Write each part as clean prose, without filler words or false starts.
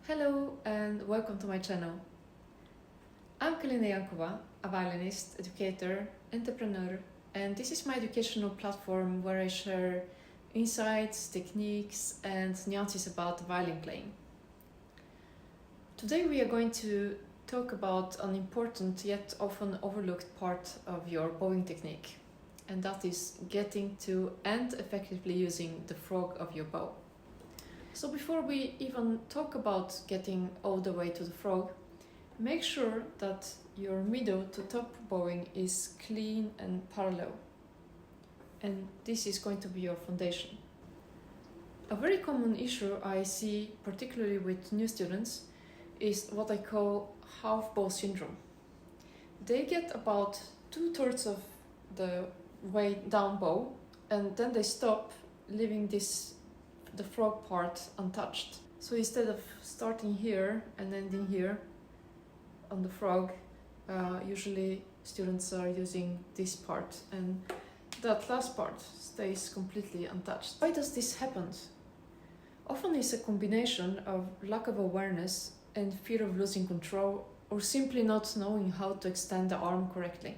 Hello and welcome to my channel. I'm Kalina Yankova, a violinist, educator, entrepreneur, and this is my educational platform where I share insights, techniques, and nuances about violin playing. Today we are going to talk about an important yet often overlooked part of your bowing technique, and that is getting to and effectively using the frog of your bow. So before we even talk about getting all the way to the frog, make sure that your middle to top bowing is clean and parallel. And this is going to be your foundation. A very common issue I see, particularly with new students, is what I call half bow syndrome. They get about 2/3 of the way down bow and then they stop, leaving the frog part untouched. So instead of starting here and ending here on the frog, usually students are using this part and that last part stays completely untouched. Why does this happen? Often it's a combination of lack of awareness and fear of losing control, or simply not knowing how to extend the arm correctly.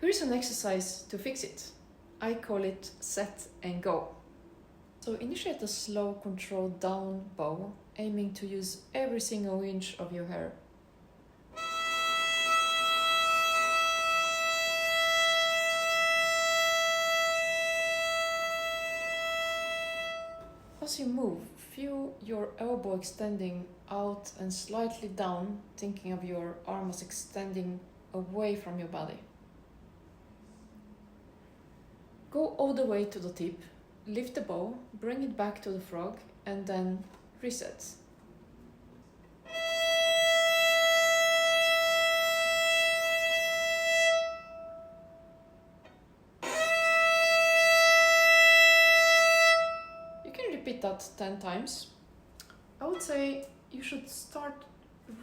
Here is an exercise to fix it. I call it set and go. So initiate a slow, controlled down bow, aiming to use every single inch of your hair. As you move, feel your elbow extending out and slightly down, thinking of your arm as extending away from your body. Go all the way to the tip. Lift the bow, bring it back to the frog, and then reset. You can repeat that 10 times. I would say you should start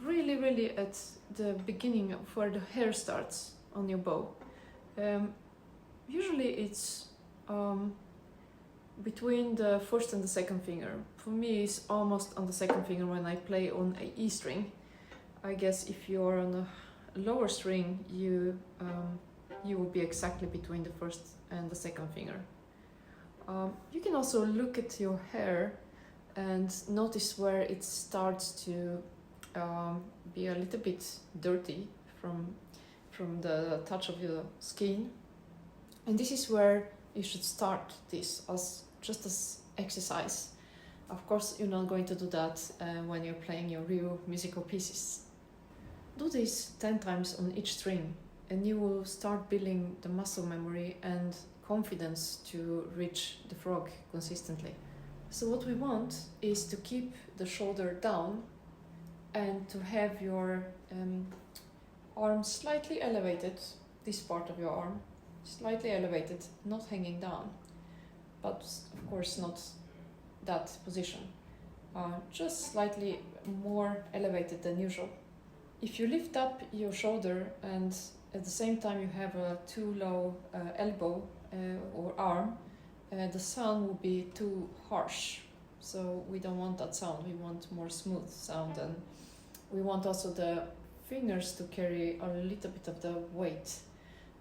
really at the beginning of where the hair starts on your bow. Usually it's between the first and the second finger. For me, it's almost on the second finger when I play on a E string. I guess if you're on a lower string, you will be exactly between the first and the second finger. You can also look at your hair and notice where it starts to be a little bit dirty from the touch of your skin. And this is where you should start this just as exercise. Of course, you're not going to do that when you're playing your real musical pieces. Do this 10 times on each string and you will start building the muscle memory and confidence to reach the frog consistently. So what we want is to keep the shoulder down and to have your arm slightly elevated, this part of your arm, slightly elevated, not hanging down, but of course not that position, just slightly more elevated than usual. If you lift up your shoulder and at the same time you have a too low elbow or arm, the sound will be too harsh. So we don't want that sound, we want more smooth sound, and we want also the fingers to carry a little bit of the weight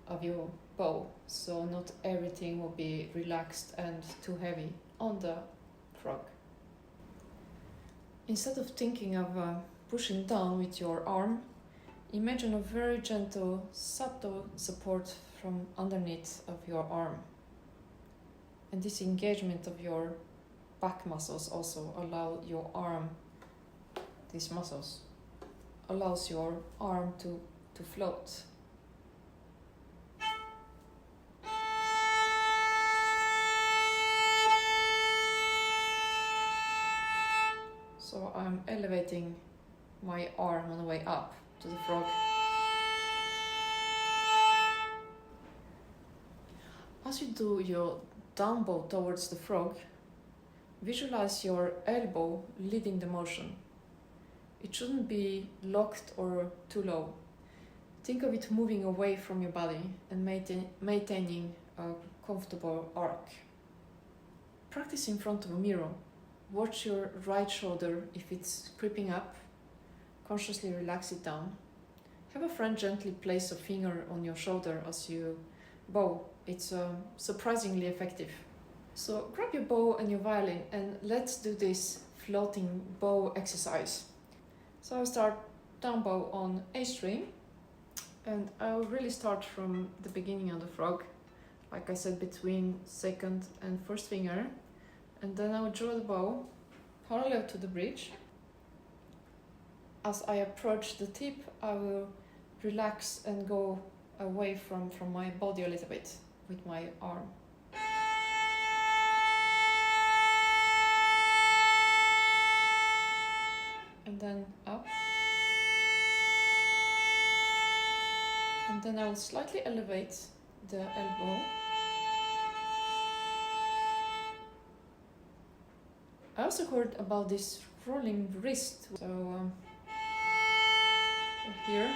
of your bow, so not everything will be relaxed and too heavy on the frog. Instead of thinking of pushing down with your arm, imagine a very gentle, subtle support from underneath of your arm. And this engagement of your back muscles also allow your arm, these muscles, allows your arm to float. So I'm elevating my arm on the way up to the frog. As you do your down bow towards the frog, visualize your elbow leading the motion. It shouldn't be locked or too low. Think of it moving away from your body and maintaining a comfortable arc. Practice in front of a mirror. watch your right shoulder if it's creeping up. Consciously relax it down. Have a friend gently place a finger on your shoulder as you bow. It's surprisingly effective. So grab your bow and your violin and let's do this floating bow exercise. So I'll start down bow on A string, and I'll really start from the beginning of the frog, like I said, between second and first finger, and then I'll draw the bow parallel to the bridge. As I approach the tip, I will relax and go away from my body a little bit with my arm. And then up. And then I will slightly elevate the elbow. I also heard about this rolling wrist. So here,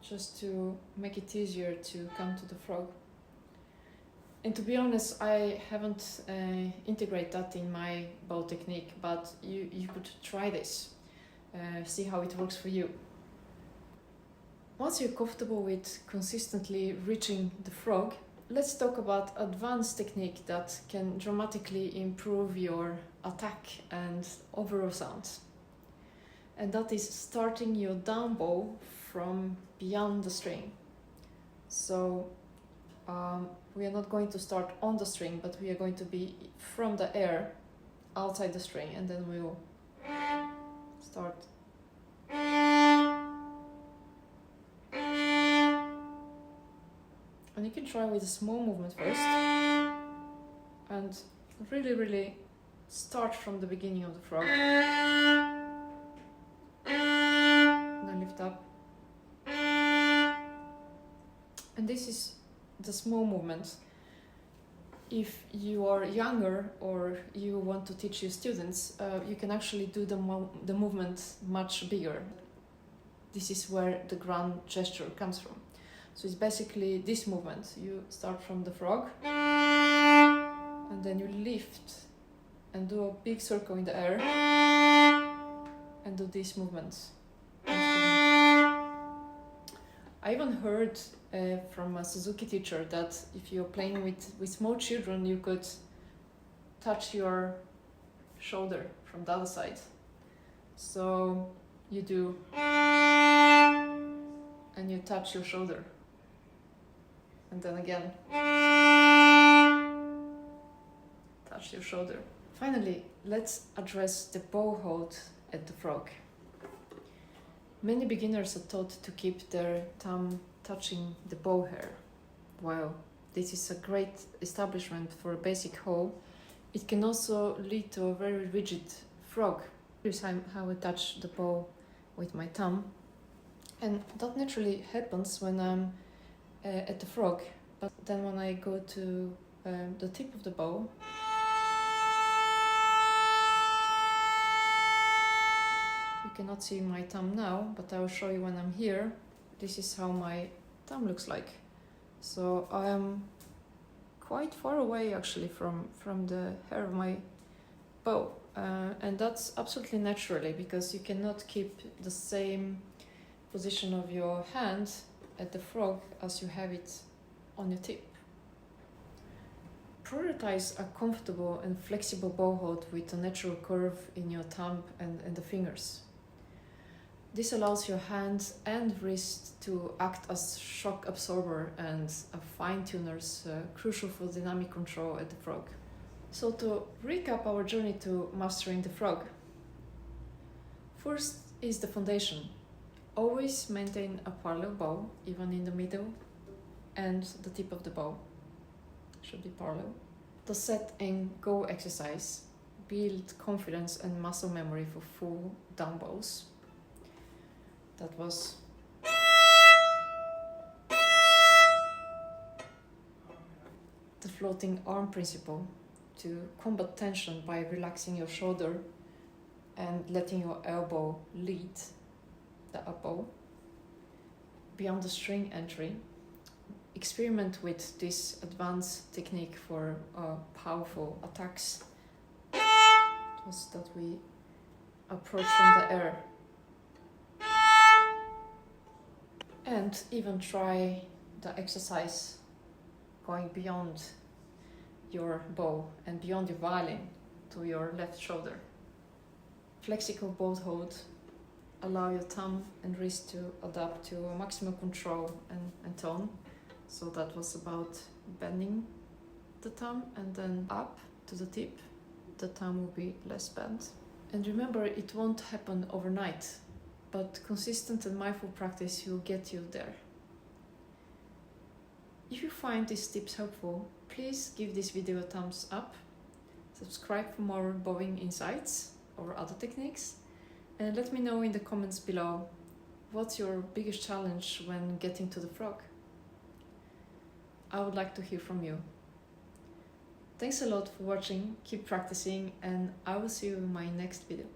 just to make it easier to come to the frog. And to be honest, I haven't integrated that in my bow technique, but you could try this, see how it works for you. Once you're comfortable with consistently reaching the frog, let's talk about advanced technique that can dramatically improve your attack and overall sounds. And that is starting your down bow from beyond the string. So we are not going to start on the string, but we are going to be from the air outside the string, and then we will start. And you can try with a small movement first, and really start from the beginning of the frog. Then lift up. And this is the small movement. If you are younger or you want to teach your students, you can actually do the movement much bigger. This is where the grand gesture comes from. So it's basically this movement. You start from the frog, and then you lift and do a big circle in the air, and do these movements. I even heard from a Suzuki teacher that if you're playing with small children, you could touch your shoulder from the other side. So you do, and you touch your shoulder, and then again, touch your shoulder. Finally, let's address the bow hold at the frog. Many beginners are taught to keep their thumb touching the bow hair. While this is a great establishment for a basic hold, it can also lead to a very rigid frog. Here's how I touch the bow with my thumb. And that naturally happens when I'm at the frog. But then when I go to the tip of the bow, you cannot see my thumb now, but I will show you when I'm here. This is how my thumb looks like. So I am quite far away actually from the hair of my bow. And that's absolutely naturally, because you cannot keep the same position of your hand at the frog as you have it on your tip. Prioritize a comfortable and flexible bow hold with a natural curve in your thumb and the fingers. This allows your hands and wrist to act as shock absorber and a fine-tuners, crucial for dynamic control at the frog. So to recap our journey to mastering the frog. First is the foundation. Always maintain a parallel bow, even in the middle, and the tip of the bow should be parallel. The set and go exercise. Build confidence and muscle memory for full down bows. That was the floating arm principle, to combat tension by relaxing your shoulder and letting your elbow lead the up bow. Beyond the string entry, experiment with this advanced technique for powerful attacks was that we approach from the air. And even try the exercise going beyond your bow and beyond your violin to your left shoulder. Flexible both hold. Allow your thumb and wrist to adapt to a maximum control and tone. So that was about bending the thumb and then up to the tip. The thumb will be less bent. And remember, it won't happen overnight, but consistent and mindful practice will get you there. If you find these tips helpful, please give this video a thumbs up, subscribe for more bowing insights or other techniques, and let me know in the comments below what's your biggest challenge when getting to the frog. I would like to hear from you. Thanks a lot for watching, keep practicing, and I will see you in my next video.